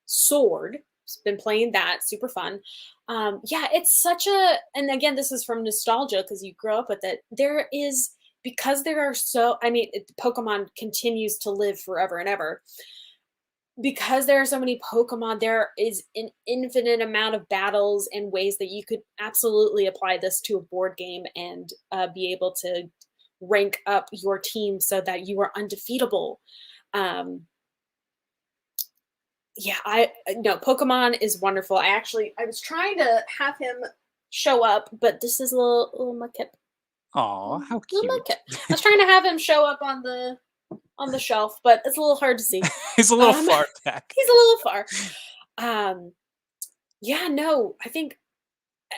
Sword. Been playing that, super fun. Yeah, it's such a, and again, this is from nostalgia because you grow up with it. There is, because there are so, I mean, Pokemon continues to live forever and ever. Because there are so many Pokemon, there is an infinite amount of battles and ways that you could absolutely apply this to a board game and be able to rank up your team so that you are undefeatable. Um, yeah, I no, Pokemon is wonderful. I was trying to have him show up, but this is a little Mudkip. Aw, how Little cute. Mudkip. I was trying to have him show up on the shelf, but it's a little hard to see. He's a little Um, far back. He's a little far. Yeah, no, I think,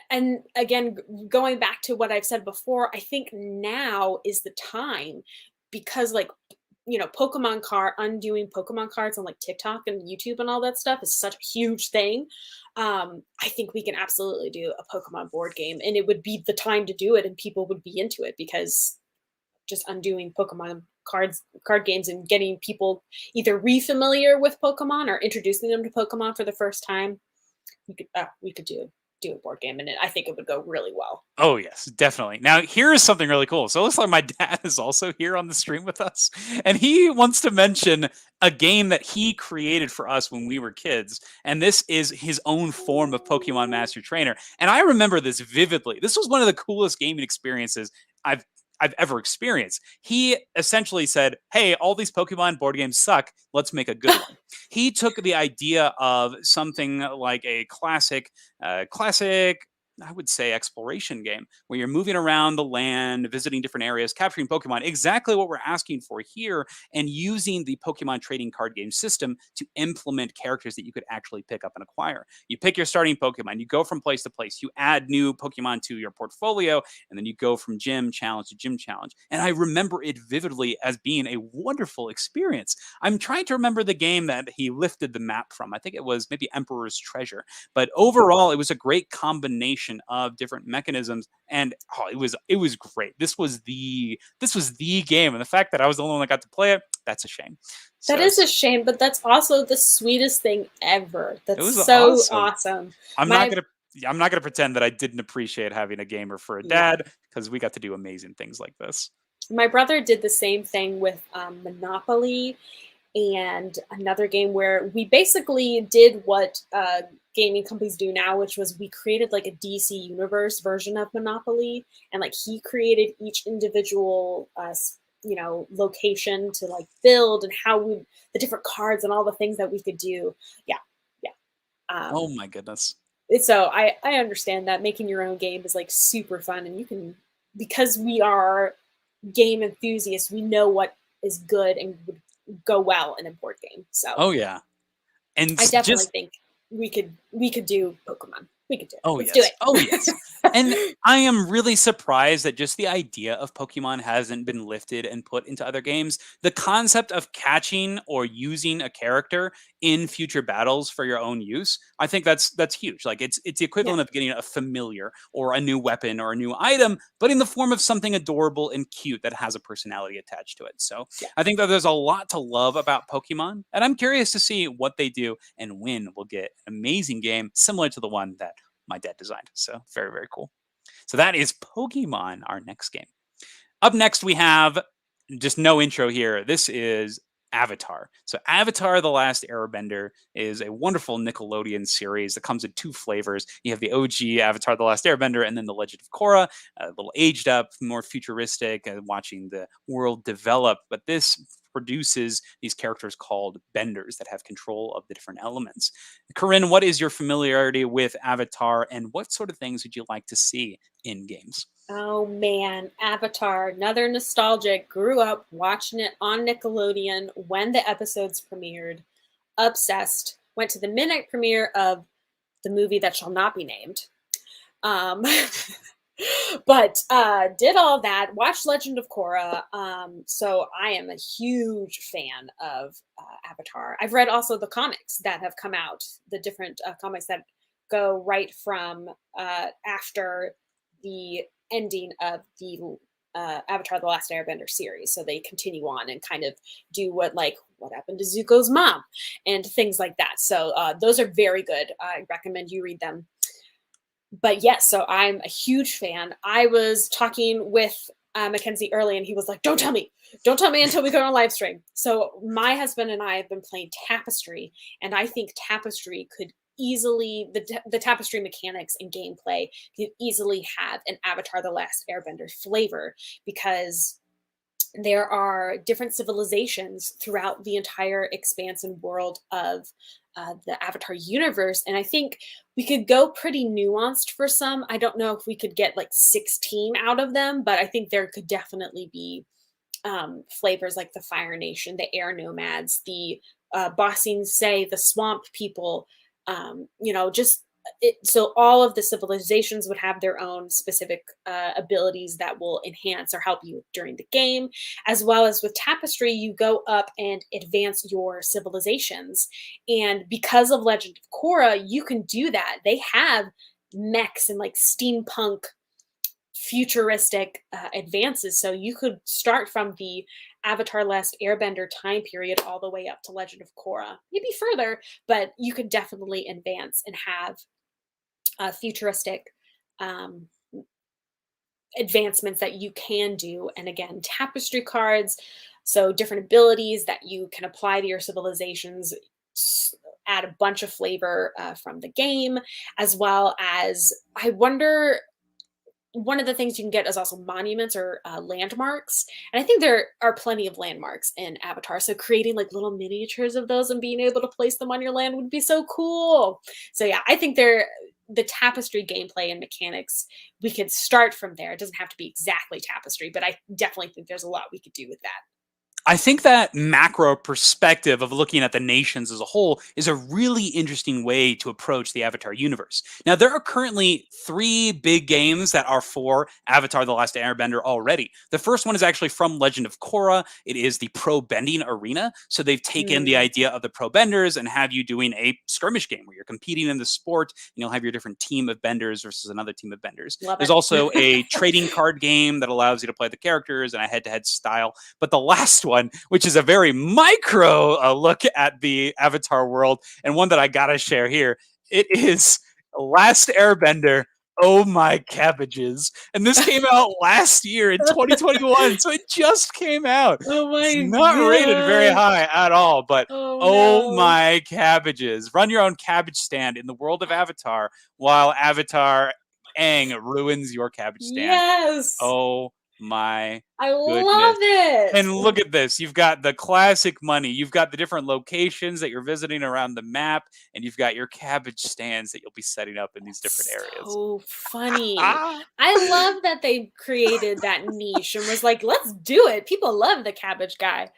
and again, going back to what I've said before, I think now is the time because, like, undoing Pokemon cards on like TikTok and YouTube and all that stuff is such a huge thing. I think we can absolutely do a Pokemon board game, and it would be the time to do it, and people would be into it because just undoing Pokemon card games and getting people either re-familiar with Pokemon or introducing them to Pokemon for the first time. We could do a board game, and I think it would go really well. Oh yes, definitely. Now here is something really cool. So it looks like my dad is also here on the stream with us, and he wants to mention a game that he created for us when we were kids, and this is his own form of Pokemon Master Trainer. And I remember this vividly. This was one of the coolest gaming experiences I've ever experienced. He essentially said, "Hey, all these Pokemon board games suck. Let's make a good one." He took the idea of something like a classic, I would say, exploration game where you're moving around the land, visiting different areas, capturing Pokemon, exactly what we're asking for here, and using the Pokemon trading card game system to implement characters that you could actually pick up and acquire. You pick your starting Pokemon, you go from place to place, you add new Pokemon to your portfolio, and then you go from gym challenge to gym challenge. And I remember it vividly as being a wonderful experience. I'm trying to remember the game that he lifted the map from. I think it was maybe Emperor's Treasure. But overall, it was a great combination of different mechanisms, and it was great. This was the game, and the fact that I was the only one that got to play it, that's a shame. That is a shame, but that's also the sweetest thing ever. It That's was so awesome. I'm not gonna pretend that I didn't appreciate having a gamer for a dad, because we got to do amazing things like this. My brother did the same thing with Monopoly and another game where we basically did what gaming companies do now, which was we created like a DC Universe version of Monopoly, and like he created each individual location to like build, and the different cards and all the things that we could do. Yeah. Oh my goodness. So I understand that making your own game is like super fun, and you can, because we are game enthusiasts, we know what is good and would go well in a board game. So oh yeah, and I definitely think we could do Pokemon. We could do it. Oh, Let's do yes. Oh, yes. And it. I am really surprised that just the idea of Pokemon hasn't been lifted and put into other games. The concept of catching or using a character in future battles for your own use, I think that's huge. Like it's the Yeah. equivalent of getting a familiar or a new weapon or a new item, but in the form of something adorable and cute that has a personality attached to it. So Yeah. I think that there's a lot to love about Pokemon, and I'm curious to see what they do and when we'll get an amazing game similar to the one that my dad designed. So very, very cool. So that is Pokemon, our next game. Up next, we have just no intro here. This is Avatar. So Avatar: The Last Airbender is a wonderful Nickelodeon series that comes in two flavors. You have the OG Avatar: The Last Airbender, and then The Legend of Korra, a little aged up, more futuristic, watching the world develop. But this produces these characters called benders that have control of the different elements. Corinne, what is your familiarity with Avatar, and what sort of things would you like to see in games? Oh man, Avatar, another nostalgic. Grew up watching it on Nickelodeon when the episodes premiered. Obsessed. Went to the midnight premiere of the movie that shall not be named. Um, but did all that. Watched Legend of Korra. So I am a huge fan of Avatar. I've read also the comics that have come out, the different comics that go right from after the ending of the Avatar: The Last Airbender series. So they continue on and kind of do what happened to Zuko's mom and things like that. So those are very good. I recommend you read them. But yes, so I'm a huge fan. I was talking with Mackenzie early, and he was like, don't tell me until we go on a live stream." So my husband and I have been playing Tapestry, and I think Tapestry could easily the Tapestry mechanics and gameplay could easily have an Avatar: The Last Airbender flavor, because there are different civilizations throughout the entire expanse and world of the Avatar universe. And I think we could go pretty nuanced for some. I don't know if we could get like 16 out of them, but I think there could definitely be flavors like the Fire Nation, the Air Nomads, the Bossing Say, the Swamp People, just so all of the civilizations would have their own specific abilities that will enhance or help you during the game. As well as with Tapestry, you go up and advance your civilizations, and because of Legend of Korra, you can do that. They have mechs and like steampunk futuristic advances, so you could start from the Avatar: Last Airbender time period all the way up to Legend of Korra, maybe further, but you could definitely advance and have futuristic um, advancements that you can do. And again, Tapestry cards, so different abilities that you can apply to your civilizations, add a bunch of flavor from the game, as well as I wonder. One of the things you can get is also monuments or landmarks. And I think there are plenty of landmarks in Avatar. So creating like little miniatures of those and being able to place them on your land would be so cool. So yeah, I think the Tapestry gameplay and mechanics, we could start from there. It doesn't have to be exactly Tapestry, but I definitely think there's a lot we could do with that. I think that macro perspective of looking at the nations as a whole is a really interesting way to approach the Avatar universe. Now, there are currently three big games that are for Avatar: The Last Airbender already. The first one is actually from Legend of Korra. It is the Pro Bending Arena. So they've taken the idea of the Pro Benders and have you doing a skirmish game where you're competing in the sport, and you'll have your different team of benders versus another team of benders. Love There's it. also a trading card game that allows you to play the characters in a head-to-head style. But the last one, which is a very micro look at the Avatar world, and one that I gotta share here. It is Last Airbender. Oh my cabbages! And this came out last year in 2021, so it just came out. Oh It's my not rated very god. high at all, but Oh oh no. my cabbages! Run your own cabbage stand in the world of Avatar, while Avatar Aang ruins your cabbage stand. Yes. Oh my I love goodness. it. And look at this. You've got the classic money. You've got the different locations that you're visiting around the map, and you've got your cabbage stands that you'll be setting up in these different areas. So funny. Ah, I love that they created that niche and was like, let's do it. People love the cabbage guy.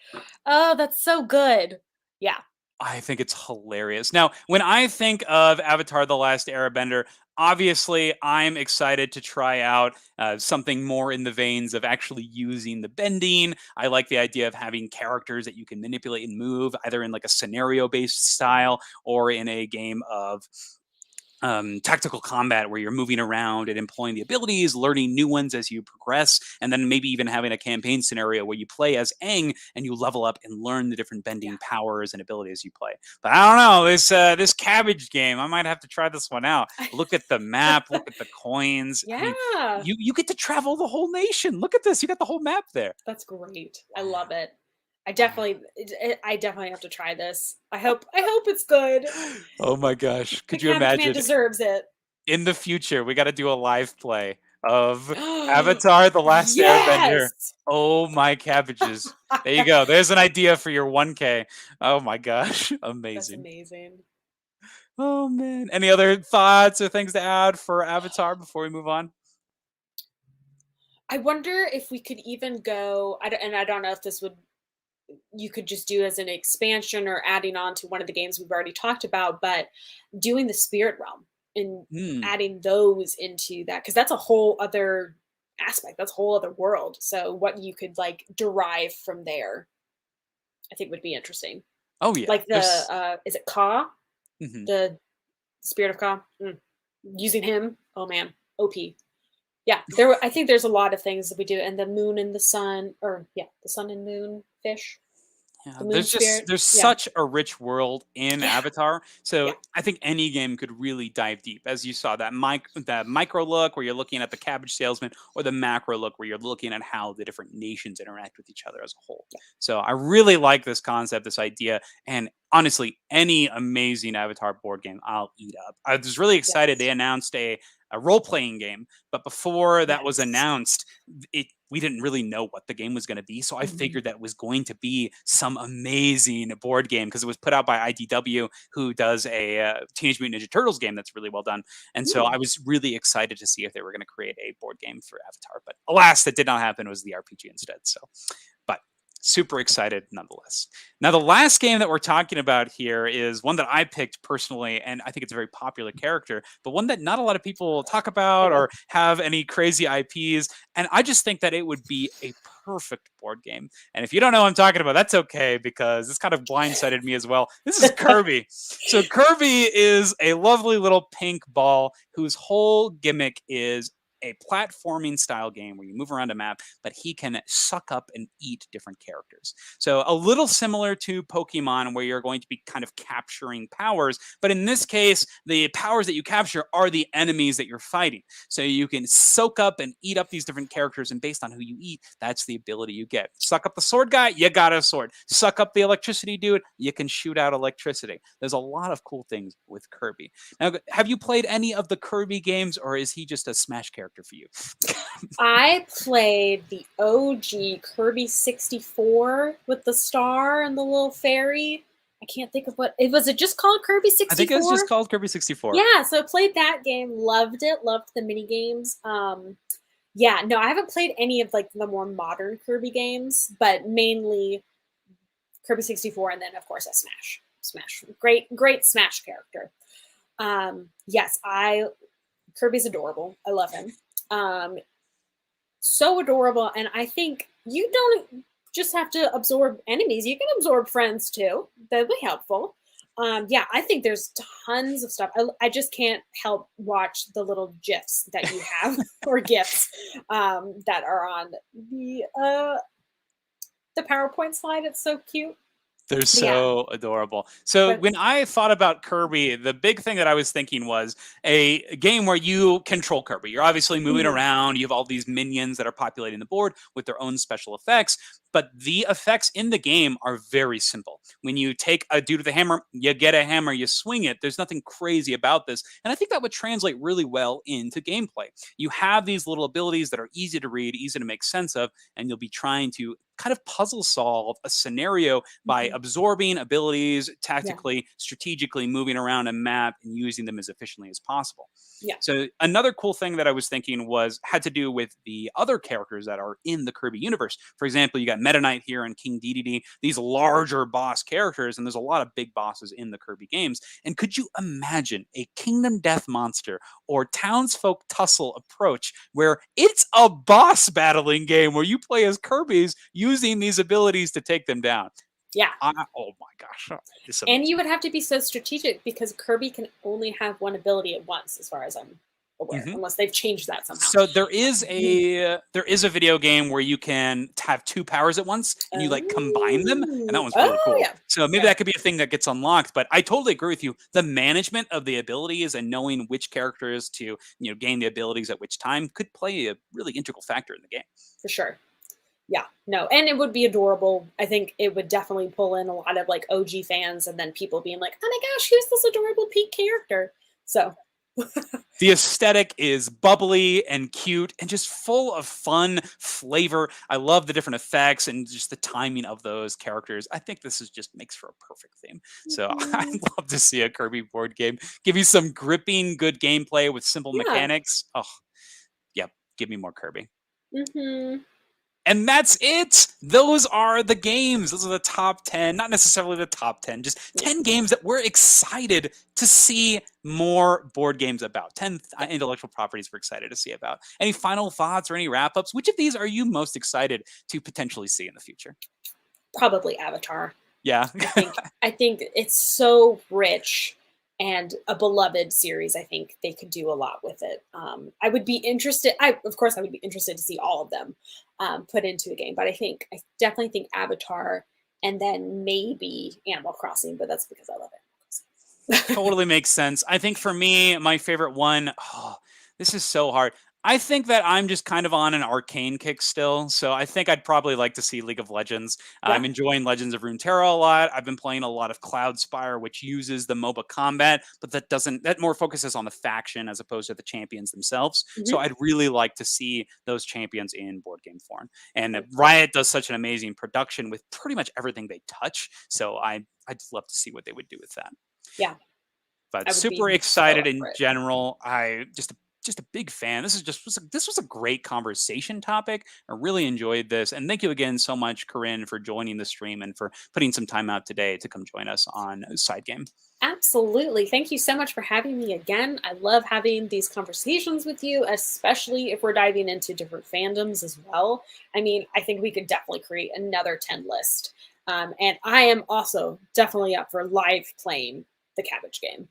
Oh, that's so good. Yeah. I think it's hilarious. Now, when I think of Avatar: The Last Airbender, obviously I'm excited to try out something more in the veins of actually using the bending. I like the idea of having characters that you can manipulate and move, either in like a scenario-based Mhm. style or in a game of tactical combat where you're moving around and employing the abilities, learning new ones as you progress, and then maybe even having a campaign scenario where you play as Aang and you level up and learn the different Yeah. bending powers and abilities you play. But I don't know this cabbage game. I might have to try this one out. Look at the map. Look at the coins. I mean, Yeah. you get to travel the whole nation. Look at this. You got the whole map there. That's great. I love Wow. it. Wow. I definitely have to try this. I hope it's good. Oh my gosh. The Could you cabbage man imagine deserves it. in the future, we got to do a live play of Avatar: The Last Airbender. Yes. Oh my cabbages. There you go. There's an idea for your 1K. Oh my gosh. That's Amazing. amazing. Oh man. Any other thoughts or things to add for Avatar before we move on? I wonder if we could even go and I don't know if this would you could just do as an expansion or adding on to one of the games we've already talked about, but doing the spirit realm and Hmm. adding those into that because that's a whole other aspect. That's a whole other world. So what you could like derive from there, I think would be interesting. Oh yeah. Like the There's is it Ka? mhm. The spirit of Ka? Using him. Oh man. OP. Yeah, I think there's a lot of things that we do, and the moon and the sun, or yeah, the sun and moon fish, Yeah, the moon spirit. there's Yeah, such a rich world in yeah, Avatar. So yeah. I think any game could really dive deep. As you saw that micro look where you're looking at the cabbage salesman, or the macro look where you're looking at how the different nations interact with each other as a whole. So I really like this concept, this idea, and honestly, any amazing Avatar board game I'll eat up. I was really excited Yes, they announced a role playing game, but before that was yes. announced, it we didn't really know what the game was going to be. So I Mhm. figured that was going to be some amazing board game because it was put out by IDW, who does a Teenage Mutant Ninja Turtles game that's really well done. And so Mm, I was really excited to see if they were going to create a board game for Avatar. But alas, that did not happen. It was the RPG instead. So, but super excited nonetheless. Now, the last game that we're talking about here is one that I picked personally, and I think it's a very popular character, but one that not a lot of people talk it about is. or have any crazy IPs. And I just think that it would be a perfect board game. And if you don't know what I'm talking about, that's okay because this kind of blindsided me as well. This is Kirby. So, Kirby is a lovely little pink ball whose whole gimmick is a platforming style game where you move around a map, but he can suck up and eat different characters. So a little similar to Pokemon, where you're going to be kind of capturing powers, but in this case, the powers that you capture are the enemies that you're fighting. So you can soak up and eat up these different characters, and based on who you eat, that's the ability you get. Suck up the sword guy, you got a sword. Suck up the electricity dude, you can shoot out electricity. There's a lot of cool things with Kirby. Now, have you played any of the Kirby games, or is he just a Smash character for you? I played the OG Kirby 64 with the star and the little fairy. I can't think of what it was. It just called Kirby I think it was just 64? called Kirby 64. Yeah, so I played that game, loved it, loved the mini games. Yeah, no, I haven't played any of like the more modern Kirby games, but mainly Kirby 64 and then of course a Smash. Smash. Great Smash character. Yes, I Kirby's adorable. I love him. Um, so adorable, and I think you don't just have to absorb enemies, you can absorb friends too. That'd be helpful. Yeah, I think there's tons of stuff. I just can't help watch the little gifs that you have or gifs that are on the PowerPoint slide. It's so cute. They're But yeah, so adorable. So but when I thought about Kirby, the big thing that I was thinking was a game where you control Kirby. You're obviously moving mhm, around. You have all these minions that are populating the board with their own special effects, but the effects in the game are very simple. When you take a dude with a hammer, you get a hammer, you swing it. There's nothing crazy about this. And I think that would translate really well into gameplay. You have these little abilities that are easy to read, easy to make sense of, and you'll be trying to kind of puzzle solve a scenario by mhm, absorbing abilities yeah, tactically, strategically, moving around a map and using them as efficiently as possible. yeah, So another cool thing that I was thinking was had to do with the other characters that are in the Kirby universe. For example, you got got Meta Knight here and King Dedede, these larger boss characters, and there's a lot of big bosses in the Kirby games. And could you imagine a Kingdom Death Monster or Townsfolk Tussle approach where it's a boss battling game where you play as Kirby's using these abilities to take them down? Yeah. Oh my gosh. And you would have to be so strategic because Kirby can only have one ability at once, as far as I'm aware, unless they've changed that somehow. So there is a video game where you can have two powers at once and you like combine them, and that one's really cool. Yeah. So maybe that could be a thing that gets unlocked. But I totally agree with you. The management of the abilities and knowing which characters to gain the abilities at which time could play a really integral factor in the game. For sure. Yeah, no, and it would be adorable. I think it would definitely pull in a lot of like OG fans, and then people being like, "Oh my gosh, who's this adorable pink character?" So the aesthetic is bubbly and cute and just full of fun flavor. I love the different effects and just the timing of those characters. I think this is just makes for a perfect theme. So I'd love to see a Kirby board game give you some gripping, good gameplay with simple mechanics. Oh, yep, give me more Kirby. And that's it. Those are the games. Those are the top 10, not necessarily the top 10, just 10 games that we're excited to see more board games about. 10 intellectual properties we're excited to see about. Any final thoughts or any wrap-ups? Which of these are you most excited to potentially see in the future? Probably Avatar. Yeah. I think it's so rich and a beloved series. I think they could do a lot with it. I would be interested. Of course, I would be interested to see all of them put into a game. But I definitely think Avatar, and then maybe Animal Crossing. But that's because I love Animal Crossing. Totally makes sense. I think for me, my favorite one. Oh, this is so hard. I think that I'm just kind of on an arcane kick still. So I think I'd probably like to see League of Legends. I'm enjoying Legends of Runeterra a lot. I've been playing a lot of Cloud Spire, which uses the MOBA combat, but that more focuses on the faction as opposed to the champions themselves. So I'd really like to see those champions in board game form. And Riot does such an amazing production with pretty much everything they touch. So I'd love to see what they would do with that. Yeah. But super excited in general. Just a big fan. This was a great conversation topic. I really enjoyed this, and thank you again so much, Corinne, for joining the stream and for putting some time out today to come join us on SideGame. Absolutely. Thank you so much for having me again. I love having these conversations with you, especially if we're diving into different fandoms as well. I mean, I think we could definitely create another 10 list. And I am also definitely up for live playing the Cabbage game.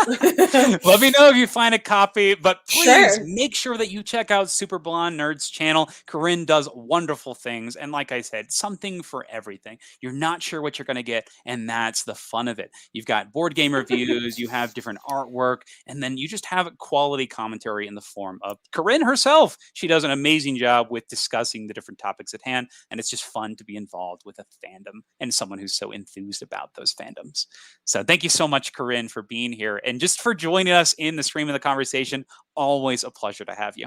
Let me know if you find a copy, but please make sure that you check out Super Blonde Nerd's channel. Corinne does wonderful things, and like I said, something for everything. You're not sure what you're going to get, and that's the fun of it. You've got board game reviews, you have different artwork, and then you just have quality commentary in the form of Corinne herself. She does an amazing job with discussing the different topics at hand, and it's just fun to be involved with a fandom and someone who's so enthused about those fandoms. So thank you so much, Corinne, for being here and just for joining us in the stream of the conversation. Always a pleasure to have you.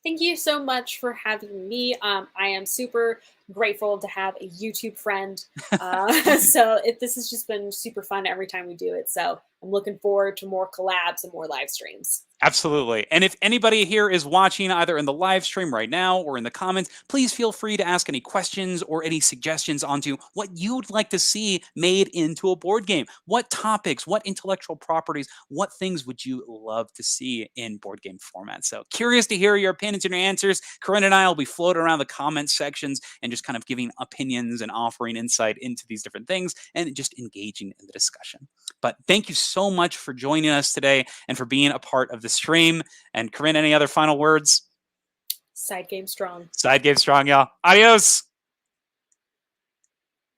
Thank you so much for having me. I am super grateful to have a YouTube friend. So this has just been super fun every time we do it. So I'm looking forward to more collabs and more live streams. Absolutely. And if anybody here is watching either in the live stream right now or in the comments, please feel free to ask any questions or any suggestions onto what you'd like to see made into a board game. What topics, what intellectual properties, what things would you love to see in board game format? So curious to hear your opinions and your answers. Corinne and I will be floating around the comment sections and just kind of giving opinions and offering insight into these different things and just engaging in the discussion. But thank you so much for joining us today and for being a part of the stream. And Corinne, any other final words? SideGame strong. SideGame strong, y'all. Adios.